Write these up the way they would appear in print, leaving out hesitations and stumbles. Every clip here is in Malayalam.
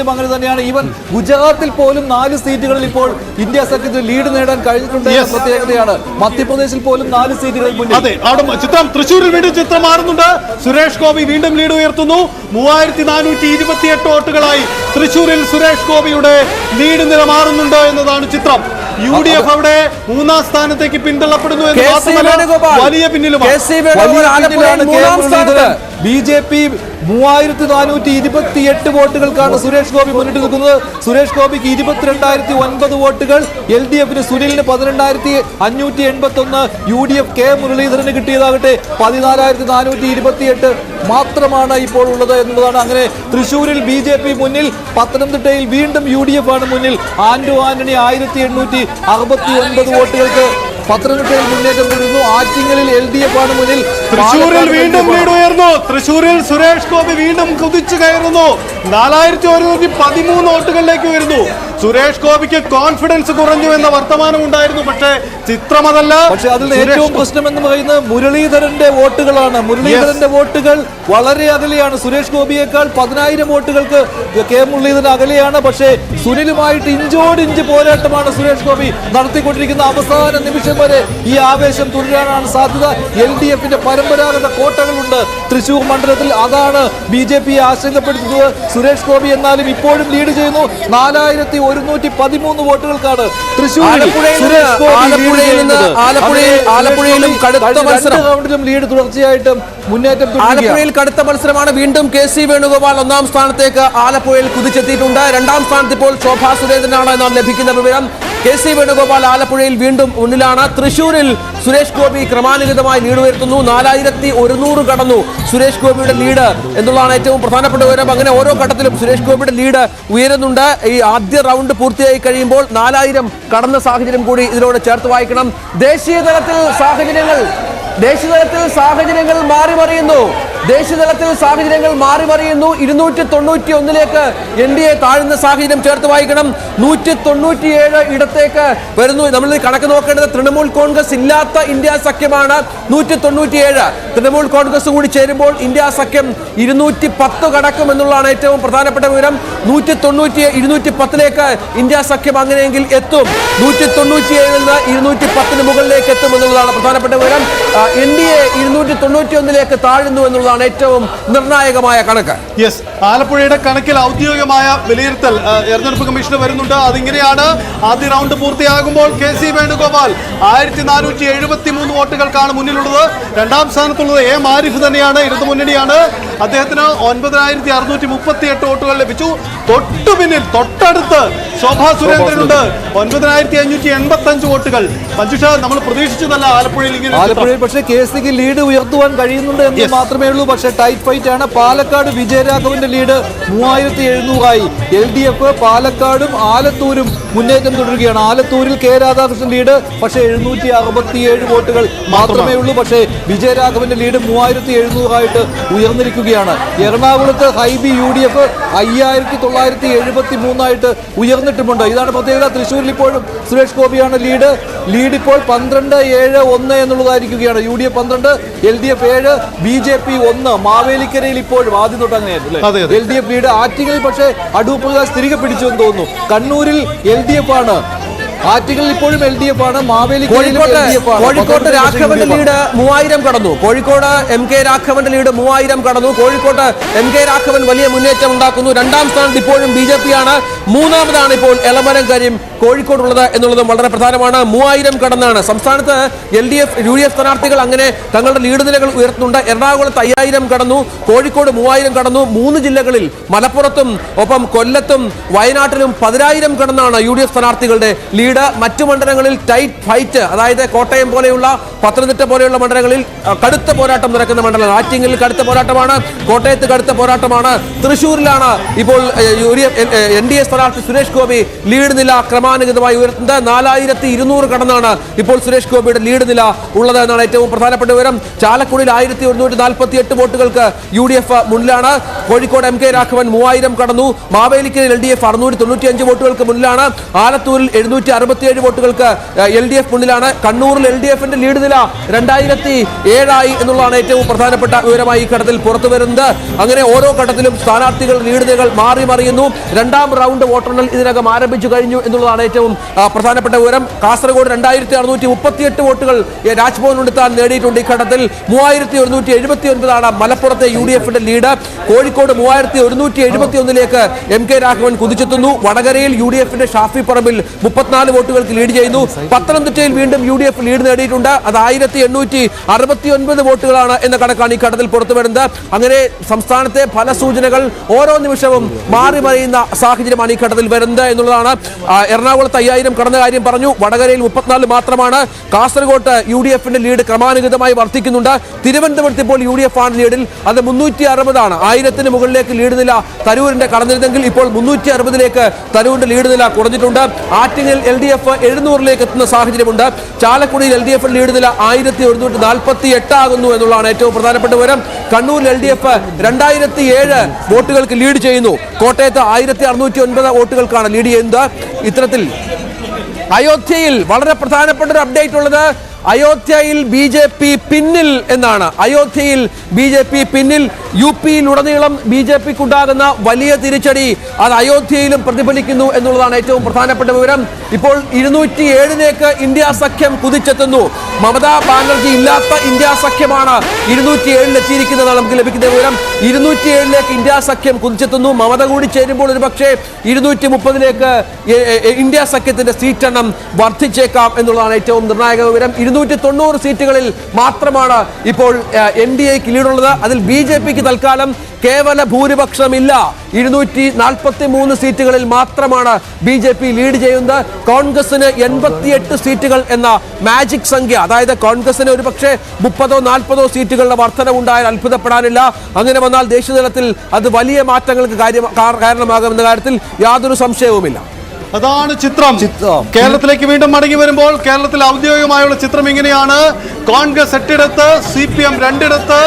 അങ്ങനെ തന്നെയാണ്. ഈവൻ ഗുജറാത്തിൽ പോലും 4 സീറ്റുകളിൽ ഇപ്പോൾ ഇന്ത്യ സഖ്യത്തിന് ലീഡ് നേടാൻ കഴിഞ്ഞിട്ടുണ്ട് എന്ന പ്രത്യേകതയാണ്. മധ്യപ്രദേശിൽ പോലും 4 സീറ്റുകളിൽ മുന്നിൽ. അതെ, അവിടെ ചിത്രം തൃശ്ശൂരിൽ വീണ്ടും ചിത്രം മാറുന്നുണ്ട്. സുരേഷ് ഗോപി വീണ്ടും ലീഡ് ഉയർത്തുന്നു. 3428 വോട്ടുകളായി തൃശ്ശൂരിൽ സുരേഷ് ഗോപിയുടെ ലീഡ് നില മാറുന്നുണ്ട് എന്നതാണ് ചിത്രം. UDF അവിടെ 3ാം സ്ഥാനത്തേക്ക് പിന്തള്ളപ്പെടുന്നു എന്ന് മാത്രമല്ല വലിയ പിന്നിലുമാണ്. BJP 3428 വോട്ടുകൾക്കാണ് സുരേഷ് ഗോപി മുന്നിട്ട് നിൽക്കുന്നത്. സുരേഷ് ഗോപിക്ക് 22,009 വോട്ടുകൾ, LDFന് സുനിലിന് 12,581, UDF കെ മുരളീധരന് കിട്ടിയതാകട്ടെ 14,428 മാത്രമാണ് ഇപ്പോൾ ഉള്ളത് എന്നുള്ളതാണ്. അങ്ങനെ തൃശ്ശൂരിൽ BJP മുന്നിൽ, പത്തനംതിട്ടയിൽ വീണ്ടും UDF ആണ് മുന്നിൽ. ആന്റണി 1869 വോട്ടുകൾക്ക് പത്തനംതിട്ടയിൽ മുന്നേറ്റം തുടരുന്നു. ആറ്റിങ്ങലിൽ LDF ആണ് മുന്നിൽ. തൃശ്ശൂരിൽ വീണ്ടും ലീഡ് ഉയർന്നു. തൃശ്ശൂരിൽ സുരേഷ് ഗോപി വീണ്ടും കുതിച്ചു കയറുന്നു. 4113 വോട്ടുകളിലേക്ക് ഉയരുന്നു. സുരേഷ് ഗോപിക്ക് കോൺഫിഡൻസ് കുറഞ്ഞു എന്ന വർത്തമാനം ഉണ്ടായിരുന്നു. പക്ഷേ ചിത്രമതല്ല. പക്ഷെ അതിൽ ഏറ്റവും പ്രശ്നം എന്ന് പറയുന്നത് മുരളീധരന്റെ വോട്ടുകളാണ്. മുരളീധരന്റെ വോട്ടുകൾ വളരെ അകലെയാണ്. സുരേഷ് ഗോപിയേക്കാൾ 10,000 വോട്ടുകൾക്ക് കെ മുരളീധരൻ അകലെയാണ്. പക്ഷേ സുനിലുമായിട്ട് ഇഞ്ചോടിഞ്ച് പോരാട്ടമാണ് സുരേഷ് ഗോപി നടത്തിക്കൊണ്ടിരിക്കുന്ന. അവസാന നിമിഷം വരെ ഈ ആവേശം തുടരാനാണ് സാധ്യത. LDFന്റെ പരമ്പരാഗത കോട്ടകളുണ്ട് തൃശൂർ മണ്ഡലത്തിൽ. അതാണ് BJP ആശങ്കപ്പെടുത്തുന്നത്. സുരേഷ് ഗോപി എന്നാലും ഇപ്പോഴും ലീഡ് ചെയ്യുന്നു. 4113 വോട്ടുകൾക്കാണ് തൃശ്ശൂരിലും ലീഡ് തുടർച്ചയായിട്ടും മുന്നേറ്റം. ആലപ്പുഴയിൽ കടുത്ത മത്സരമാണ്. വീണ്ടും KC വേണുഗോപാൽ 1ാം സ്ഥാനത്തേക്ക് ആലപ്പുഴയിൽ കുതിച്ചെത്തിയിട്ടുണ്ട്. 2ാം സ്ഥാനത്ത് ഇപ്പോൾ ശോഭാ സുരേന്ദ്രനാണ് നാം ലഭിക്കുന്ന വിവരം. KC വേണുഗോപാൽ ആലപ്പുഴയിൽ വീണ്ടും മുന്നിലാണ്. തൃശ്ശൂരിൽ സുരേഷ് ഗോപി ക്രമാനുഗതമായി ലീഡ് ഉയർത്തുന്നു. 4100 കടന്നു സുരേഷ് ഗോപിയുടെ ലീഡ് എന്നുള്ളതാണ് ഏറ്റവും പ്രധാനപ്പെട്ട വിവരം. അങ്ങനെ ഓരോ ഘട്ടത്തിലും സുരേഷ് ഗോപിയുടെ ലീഡ് ഉയരുന്നുണ്ട്. ഈ ആദ്യ റൗണ്ട് പൂർത്തിയായി കഴിയുമ്പോൾ 4000 കടന്ന സാഹചര്യം കൂടി ഇതിനോട് ചേർത്ത് വായിക്കണം. ദേശീയ തലത്തിൽ സാഹചര്യങ്ങൾ മാറി മറിയുന്നു. 291 NDA താഴുന്ന സാഹചര്യം ചേർത്ത് വായിക്കണം. 197 ഇടത്തേക്ക് വരുന്നു. നമ്മൾ കണക്ക് നോക്കേണ്ടത് തൃണമൂൽ കോൺഗ്രസ് ഇല്ലാത്ത ഇന്ത്യ സഖ്യമാണ് 197. തൃണമൂൽ കോൺഗ്രസ് കൂടി ചേരുമ്പോൾ ഇന്ത്യ സഖ്യം 210 കടക്കും എന്നുള്ളതാണ് ഏറ്റവും പ്രധാനപ്പെട്ട വിവരം. 210ലേക്ക് ഇന്ത്യ സഖ്യം അങ്ങനെയെങ്കിൽ എത്തും. 197 നിന്ന് 210 മുകളിലേക്ക് എത്തും എന്നുള്ളതാണ് പ്രധാനപ്പെട്ട വിവരം. NDA 291ലേക്ക് താഴുന്നു എന്നുള്ളതാണ് ഏറ്റവും നിർണായകമായ കണക്ക്. യെസ്, ആലപ്പുഴയുടെ കണക്കിൽ ഔദ്യോഗികമായ വിലയിരുത്തൽ തെരഞ്ഞെടുപ്പ് കമ്മീഷന് വരുന്നുണ്ട്. അതിങ്ങനെയാണ്. ആദ്യ റൗണ്ട് പൂർത്തിയാകുമ്പോൾ KC വേണുഗോപാൽ 1473 വോട്ടുകൾക്കാണ് മുന്നിലുള്ളത്. 2ാം സ്ഥാനത്തുള്ളത് A മാരിഫ് തന്നെയാണ്. ഇടതുമുന്നണിയാണ്. അദ്ദേഹത്തിന് 9638 വോട്ടുകൾ ലഭിച്ചു. തൊട്ടടുത്ത് ശോഭാ സുരേന്ദ്രനുണ്ട് 9585 വോട്ടുകൾ. മഞ്ജുഷ, നമ്മൾ പ്രതീക്ഷിച്ചതല്ല ആലപ്പുഴയിൽ. പക്ഷേ KCക്ക് ലീഡ് ഉയർത്തുവാൻ കഴിയുന്നുണ്ട് എന്ന് മാത്രമേ ഉള്ളൂ. പക്ഷേ ടൈറ്റ് ഫൈറ്റ് ആണ്. പാലക്കാട് വിജയരാഘവന്റെ ലീഡ് 3700 LDF പാലക്കാടും ആലത്തൂരും മുന്നേറ്റം തുടരുകയാണ്. ആലത്തൂരിൽ K രാധാകൃഷ്ണൻ ലീഡ്, പക്ഷേ 767 വോട്ടുകൾ മാത്രമേ ഉള്ളൂ. പക്ഷേ വിജയരാഘവന്റെ ലീഡ് 3700 ഉയർന്നിരിക്കുകയാണ്. എറണാകുളത്ത് ഹൈബി UDF 5973 ഉയർന്നിട്ടുമുണ്ട്. ഇതാണ് പ്രത്യേകത. തൃശ്ശൂരിൽ ഇപ്പോഴും സുരേഷ് ഗോപിയാണ് ലീഡ് ഇപ്പോൾ 12-7-1 എന്നുള്ളതായിരിക്കുകയാണ്. UDF 12, LDF 7, BJP 1. മാവേലിക്കരയിൽ ഇപ്പോഴും ആദ്യം തൊട്ട് അങ്ങനെയായിരുന്നു LDF ലീഡ്. ആറ്റിങ്ങൽ പക്ഷേ അടൂർ പ്രകാശ് തിരികെ പിടിച്ചു എന്ന് തോന്നുന്നു. കണ്ണൂരിൽ LDF ആണ്. ആറ്റിങ്ങൽ ഇപ്പോഴും LDF ആണ്. കോഴിക്കോട്ട് രാഘവന്റെ ലീഡ് 3000 കടന്നു. കോഴിക്കോട് MK രാഘവന്റെ ലീഡ് 3000 കടന്നു. കോഴിക്കോട്ട് MK രാഘവൻ വലിയ മുന്നേറ്റം ഉണ്ടാക്കുന്നു. 2ാം സ്ഥാനത്ത് ഇപ്പോഴും BJP ആണ്. 3ാമതാണ് ഇപ്പോൾ എളമരം കാര്യം കോഴിക്കോടുള്ളത് എന്നുള്ളതും വളരെ പ്രധാനമാണ്. 3000 കടന്നാണ് സംസ്ഥാനത്ത് LDF UDF സ്ഥാനാർത്ഥികൾ അങ്ങനെ തങ്ങളുടെ ലീഡ് നിലകൾ ഉയർത്തുന്നുണ്ട്. എറണാകുളത്ത് 5000 കടന്നു. കോഴിക്കോട് 3000 കടന്നു. 3 ജില്ലകളിൽ മലപ്പുറത്തും ഒപ്പം കൊല്ലത്തും വയനാട്ടിലും 10000 കടന്നാണ് UDF സ്ഥാനാർത്ഥികളുടെ ലീഡ്. മറ്റു മണ്ഡലങ്ങളിൽ ടൈറ്റ് ഫൈറ്റ്, അതായത് കോട്ടയം പോലെയുള്ള, പത്തനംതിട്ട പോലെയുള്ള മണ്ഡലങ്ങളിൽ കടുത്ത പോരാട്ടം നടക്കുന്ന മണ്ഡലം. ആറ്റിങ്ങലിൽ കടുത്ത പോരാട്ടമാണ്. കോട്ടയത്ത് കടുത്ത പോരാട്ടമാണ്. തൃശ്ശൂരിലാണ് ഇപ്പോൾ NDA സ്ഥാനാർത്ഥി സുരേഷ് ഗോപി ലീഡ് നില ക്രമാനുഗതമായി ഉയർത്തുന്നത്. 4200 കടന്നാണ് ഇപ്പോൾ സുരേഷ് ഗോപിയുടെ ലീഡ് നില ഉള്ളത് എന്നാണ് ഏറ്റവും പ്രധാനപ്പെട്ട വിവരം. ചാലക്കുടിയിൽ 1148 വോട്ടുകൾക്ക് UDF മുന്നിലാണ്. കോഴിക്കോട് MK രാഘവൻ 3000 കടന്നു. മാവേലിക്കരയിൽ LDF 695 വോട്ടുകൾക്ക് മുന്നിലാണ്. ആലത്തൂരിൽ 767 വോട്ടുകൾക്ക് LDF മുന്നിലാണ്. കണ്ണൂരിൽ LDFന്റെ ലീഡ് നില 2007 എന്നുള്ളതാണ് ഏറ്റവും പ്രധാനപ്പെട്ട വിവരമായി ഈ ഘട്ടത്തിൽ പുറത്തു വരുന്നത്. അങ്ങനെ ഓരോ ഘട്ടത്തിലും സ്ഥാനാർത്ഥികൾ ലീഡ് നിലകൾ മാറി മറിയുന്നു. രണ്ടാം റൗണ്ട് വോട്ടെണ്ണൽ ഇതിനകം ആരംഭിച്ചു കഴിഞ്ഞു എന്നുള്ളതാണ് ഏറ്റവും പ്രധാനപ്പെട്ട വിവരം. കാസർഗോഡ് 2638 വോട്ടുകൾ രാജ്ഭവൻ ഉണ്ടെത്താൻ നേടിയിട്ടുണ്ട്. ഈ ഘട്ടത്തിൽ 3179 മലപ്പുറത്തെ UDFന്റെ ലീഡ്. കോഴിക്കോട് 3171 MK രാഘവൻ കുതിച്ചെത്തുന്നു. വടകരയിൽ UDFന്റെ ഷാഫി പറമ്പിൽ 34 വോട്ടുകൾക്ക് ലീഡ് ചെയ്യുന്നു. പത്തനംതിട്ടയിൽ വീണ്ടും UDF ലീഡ് നേടിയിട്ടുണ്ട്. അത് 1869 വോട്ടുകളാണ് എന്ന കണക്കാണ് ഈ ഘട്ടത്തിൽ പുറത്തു വരുന്നത്. അങ്ങനെ സംസ്ഥാനത്തെ ഫലസൂചനകൾ ഓരോ നിമിഷവും മാറി മറിയുന്ന സാഹചര്യമാണ് ഈ ഘട്ടത്തിൽ വരുന്നത് എന്നുള്ളതാണ്. എറണാകുളത്ത് 5000 കടന്ന കാര്യം പറഞ്ഞു. വടകരയിൽ 34 മാത്രമാണ്. കാസർഗോട്ട് UDFന്റെ ലീഡ് ക്രമാനുഗതമായി വർദ്ധിക്കുന്നുണ്ട്. തിരുവനന്തപുരത്ത് ഇപ്പോൾ UDF ആണ് ലീഡിൽ. അത് 360 ആണ്. 1000 മുകളിലേക്ക് ലീഡ് നില തരൂരിന്റെ കടന്നിരുന്നെങ്കിൽ ഇപ്പോൾ 360 തരൂരിന്റെ ലീഡ് നില കുറഞ്ഞിട്ടുണ്ട്. ആറ്റിങ്ങൽ LDF 700 എത്തുന്ന സാഹചര്യമുണ്ട്. ചാലക്കുടിയിൽ LDF ലീഡ് നില 1148 ആകുന്നു എന്നുള്ളതാണ് ഏറ്റവും പ്രധാനപ്പെട്ട വിവരം. കണ്ണൂരിൽ LDF 2007 വോട്ടുകൾക്ക് ലീഡ് ചെയ്യുന്നു. കോട്ടയത്ത് 1609 വോട്ടുകൾക്കാണ് ലീഡ് ചെയ്യുന്നത്. ഇത്തരത്തിൽ അയോധ്യയിൽ വളരെ പ്രധാനപ്പെട്ട ഒരു അപ്ഡേറ്റ് ഉള്ളത്, അയോധ്യയിൽ BJP പിന്നിൽ എന്നാണ്. അയോധ്യയിൽ BJP പിന്നിൽ. UP-യിലുടനീളം BJPക്കുണ്ടാകുന്ന വലിയ തിരിച്ചടി അത് അയോധ്യയിലും പ്രതിഫലിക്കുന്നു എന്നുള്ളതാണ് ഏറ്റവും പ്രധാനപ്പെട്ട വിവരം. ഇപ്പോൾ 207 ഇന്ത്യ സഖ്യം കുതിച്ചെത്തുന്നു. മമതാ ബാനർജി ഇല്ലാത്ത ഇന്ത്യ സഖ്യമാണ് 207 എത്തിയിരിക്കുന്നതാണ് നമുക്ക് ലഭിക്കുന്ന വിവരം. 207 ഇന്ത്യ സഖ്യം കുതിച്ചെത്തുന്നു. മമത കൂടി ചേരുമ്പോൾ ഒരു പക്ഷേ 230 ഇന്ത്യ സഖ്യത്തിന്റെ സീറ്റ് എണ്ണം വർദ്ധിച്ചേക്കാം എന്നുള്ളതാണ് ഏറ്റവും നിർണായക വിവരം. 290 സീറ്റുകളിൽ മാത്രമാണ് ഇപ്പോൾ NDAക്ക് ലീഡുള്ളത്. അതിൽ BJPക്ക് തൽക്കാലം കേവല ഭൂരിപക്ഷമില്ല. 243 സീറ്റുകളിൽ മാത്രമാണ് BJP ലീഡ് ചെയ്യുന്നത്. കോൺഗ്രസിന് 88 സീറ്റുകൾ എന്ന മാജിക് സംഖ്യ, അതായത് കോൺഗ്രസിന് ഒരു പക്ഷേ 30-40 സീറ്റുകളുടെ വർധനവുണ്ടായാൽ അത്ഭുതപ്പെടാനില്ല. അങ്ങനെ വന്നാൽ ദേശീയതലത്തിൽ അത് വലിയ മാറ്റങ്ങൾക്ക് കാരണമാകുമെന്ന കാര്യത്തിൽ യാതൊരു സംശയവുമില്ല. അതാണ് ചിത്രം. കേരളത്തിലേക്ക് വീണ്ടും മടങ്ങി വരുമ്പോൾ കേരളത്തിൽ ഔദ്യോഗികമായുള്ള ചിത്രം ഇങ്ങനെയാണ്. കോൺഗ്രസ് 8 ഇടത്ത്, CPM 2 ഇടത്ത്,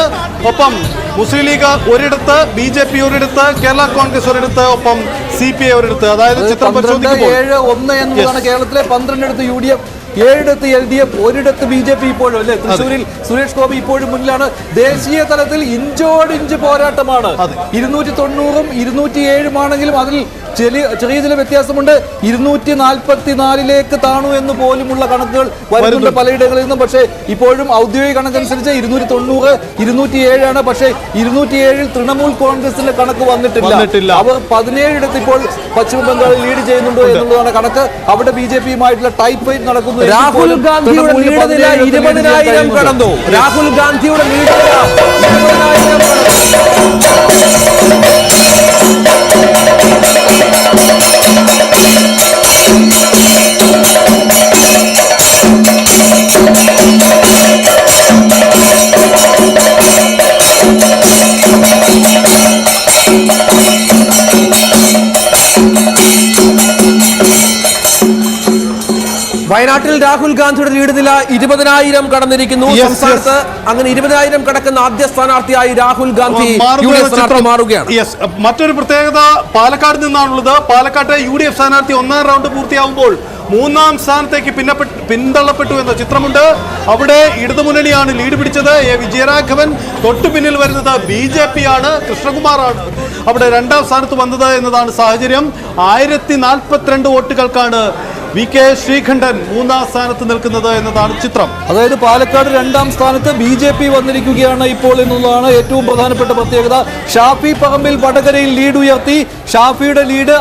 ഒപ്പം മുസ്ലിം ലീഗ് ഒരിടത്ത്, BJP ഒരിടത്ത്, കേരള കോൺഗ്രസ് ഒരിടത്ത്, ഒപ്പം CPI ഒരിടത്ത്. അതായത് ചിത്രം പരിശോധിക്കുമ്പോൾ 7-1 എന്നതാണ് കേരളത്തിലെ. 12 UDF, 7 LDF, 1 BJP ഇപ്പോഴും അല്ലെ. തൃശ്ശൂരിൽ സുരേഷ് ഗോപി ഇപ്പോഴും മുന്നിലാണ്. ദേശീയ തലത്തിൽ ഇഞ്ചോടിഞ്ച് പോരാട്ടമാണ്. 290-ഉം 207 ആണെങ്കിലും അതിൽ ചെറിയ ചില വ്യത്യാസമുണ്ട്. 244 താണു എന്ന് പോലുമുള്ള കണക്കുകൾ വരുന്നുണ്ട് പലയിടങ്ങളിൽ നിന്നും. പക്ഷേ ഇപ്പോഴും ഔദ്യോഗിക കണക്കനുസരിച്ച് 290, 207 ആണ്. പക്ഷേ 207 തൃണമൂൽ കോൺഗ്രസിന്റെ കണക്ക് വന്നിട്ടില്ല. അവർ 17 ഇപ്പോൾ പശ്ചിമ ബംഗാളിൽ ലീഡ് ചെയ്യുന്നുണ്ടോ എന്നുള്ളതാണ് കണക്ക്. അവിടെ BJPയുമായിട്ടുള്ള ടൈപ്പ് ഫൈറ്റ് നടക്കുന്നു. രാഹുൽ ഗാന്ധിയുടെ ലീഡ് നില 20,000 കടന്നു. രാഹുൽ ഗാന്ധിയുടെ ലീഡ് നില 20,000 വയനാട്ടിൽ രാഹുൽ ഗാന്ധിയുടെ ലീഡ് നില 20,000 കടന്നിരിക്കുന്നു. സംസ്ഥാനത്ത് അങ്ങനെ 20,000 കടക്കുന്ന ആദ്യ സ്ഥാനാർത്ഥിയായി രാഹുൽ ഗാന്ധി മാറുകയാണ്. മറ്റൊരു പ്രത്യേകത പാലക്കാട് നിന്നാണുള്ളത്. പാലക്കാട്ടെ UDF സ്ഥാനാർത്ഥി 1ാം റൗണ്ട് പൂർത്തിയാവുമ്പോൾ 3ാം സ്ഥാനത്തേക്ക് പിന്തള്ളപ്പെട്ടു എന്ന ചിത്രമുണ്ട്. അവിടെ ഇടതുമുന്നണിയാണ് ലീഡ് പിടിച്ചത്. വിജയരാഘവൻ. തൊട്ടു പിന്നിൽ വരുന്നത് BJP ആണ്. കൃഷ്ണകുമാറാണ് അവിടെ 2ാം സ്ഥാനത്ത് വന്നത് എന്നതാണ് സാഹചര്യം. 1042 വോട്ടുകൾക്കാണ് VK ശ്രീകണ്ഠൻ 3ാം സ്ഥാനത്ത് നിൽക്കുന്നത് എന്നതാണ് ചിത്രം. അതായത് പാലക്കാട് 2ാം സ്ഥാനത്ത് BJP വന്നിരിക്കുകയാണ് ഇപ്പോൾ എന്നുള്ളതാണ് ഏറ്റവും പ്രധാനപ്പെട്ട പ്രത്യേകത. ഷാഫി പറമ്പിൽ വടകരയിൽ ലീഡ് ഉയർത്തി. ഷാഫിയുടെ ലീഡ്